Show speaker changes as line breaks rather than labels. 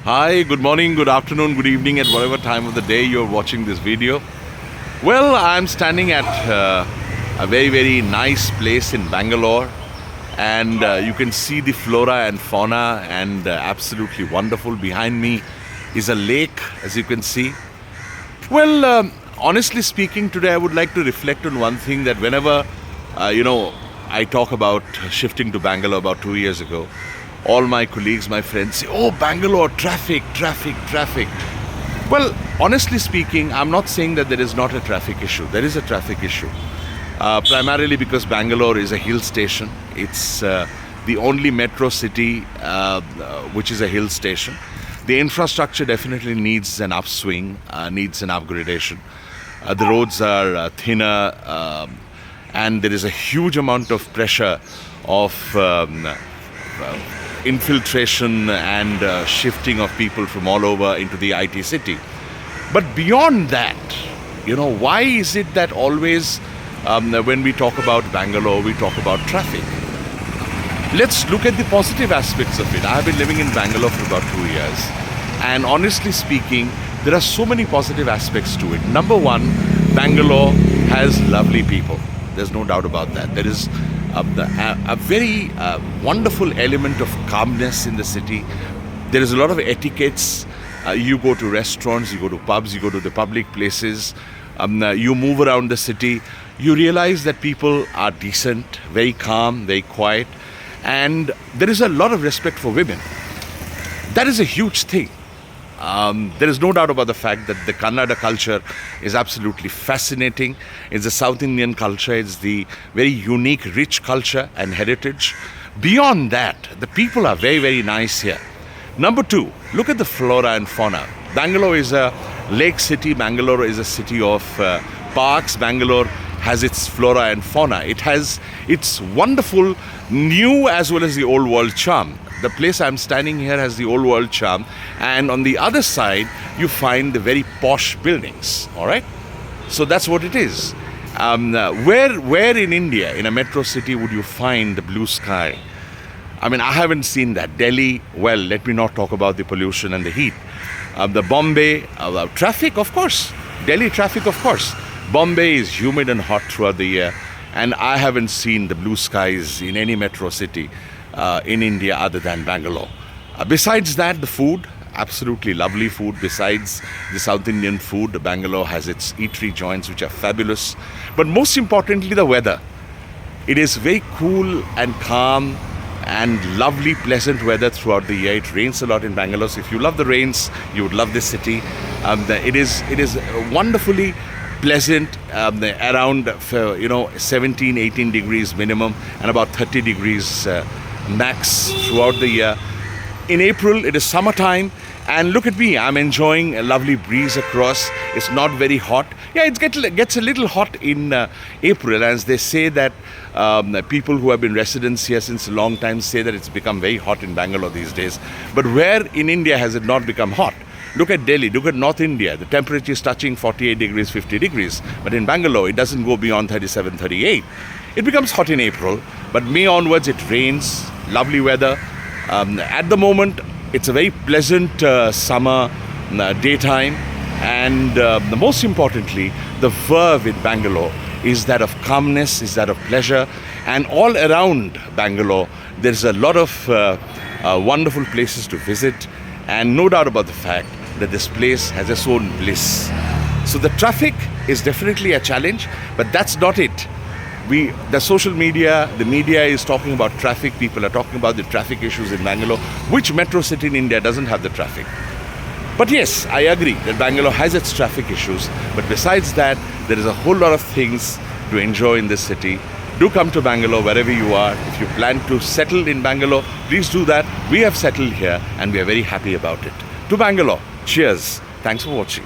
Hi, good morning, good afternoon, good evening, at whatever time of the day you're watching this video. Well, I'm standing at a very nice place in Bangalore, and you can see the flora and fauna, and absolutely wonderful. Behind me is a lake, as you can see. Well, honestly speaking, today I would like to reflect on one thing that whenever, I talk about shifting to Bangalore about 2 years ago, all my colleagues, my friends say, oh, Bangalore, traffic. Well, honestly speaking, I'm not saying that there is not a traffic issue. There is a traffic issue. Primarily because Bangalore is a hill station. It's the only metro city which is a hill station. The infrastructure definitely needs an upswing, needs an upgradation. The roads are thinner, and there is a huge amount of pressure of infiltration and shifting of people from all over into the IT city. But beyond that, why is it that always when we talk about Bangalore, we talk about traffic? Let's look at the positive aspects of it. I have been living in Bangalore for about 2 years, and honestly speaking, there are so many positive aspects to it. Number one, Bangalore has lovely people. There's no doubt about that. There is a very wonderful element of calmness in the city. There is a lot of etiquettes. You go to restaurants, you go to pubs, you go to the public places, you move around the city, you realize that people are decent, very calm, very quiet, and there is a lot of respect for women. That is a huge thing. There is no doubt about the fact that the Kannada culture is absolutely fascinating. It's the South Indian culture. It's the very unique, rich culture and heritage. Beyond that, the people are very nice here. Number two, look at the flora and fauna. Bangalore is a lake city. Bangalore is a city of parks. Bangalore has its flora and fauna. It has its wonderful new as well as the old world charm. The place I'm standing here has the old world charm, and on the other side you find the very posh buildings. All right, so that's what it is. Where in India, in a metro city, would you find the blue sky? I mean, I haven't seen that. Delhi, well, let me not talk about the pollution and the heat. The Bombay traffic, of course. Delhi traffic, of course. Bombay is humid and hot throughout the year, and I haven't seen the blue skies in any metro city in India other than Bangalore. Besides that, the food, absolutely lovely food. Besides the South Indian food, Bangalore has its eatery joints which are fabulous. But most importantly, the weather. It is very cool and calm and lovely, pleasant weather throughout the year. It rains a lot in Bangalore, so if you love the rains, you would love this city. It is wonderfully pleasant, around 17, 18 degrees minimum and about 30 degrees max throughout the year. In April, it is summertime, and look at me, I'm enjoying a lovely breeze across. It's not very hot. Yeah, it gets a little hot in April, as they say that people who have been residents here since a long time say that it's become very hot in Bangalore these days. But where in India has it not become hot? Look at Delhi, look at North India. The temperature is touching 48 degrees, 50 degrees. But in Bangalore, it doesn't go beyond 37, 38. It becomes hot in April, but May onwards it rains, lovely weather. At the moment, it's a very pleasant summer daytime, and the most importantly, the verve in Bangalore is that of calmness, is that of pleasure, and all around Bangalore, there's a lot of wonderful places to visit, and no doubt about the fact that this place has its own bliss. So the traffic is definitely a challenge, but that's not it. The social media, the media is talking about traffic. People are talking about the traffic issues in Bangalore. Which metro city in India doesn't have the traffic? But yes, I agree that Bangalore has its traffic issues. But besides that, there is a whole lot of things to enjoy in this city. Do come to Bangalore wherever you are. If you plan to settle in Bangalore, please do that. We have settled here and we are very happy about it. To Bangalore, cheers. Thanks for watching.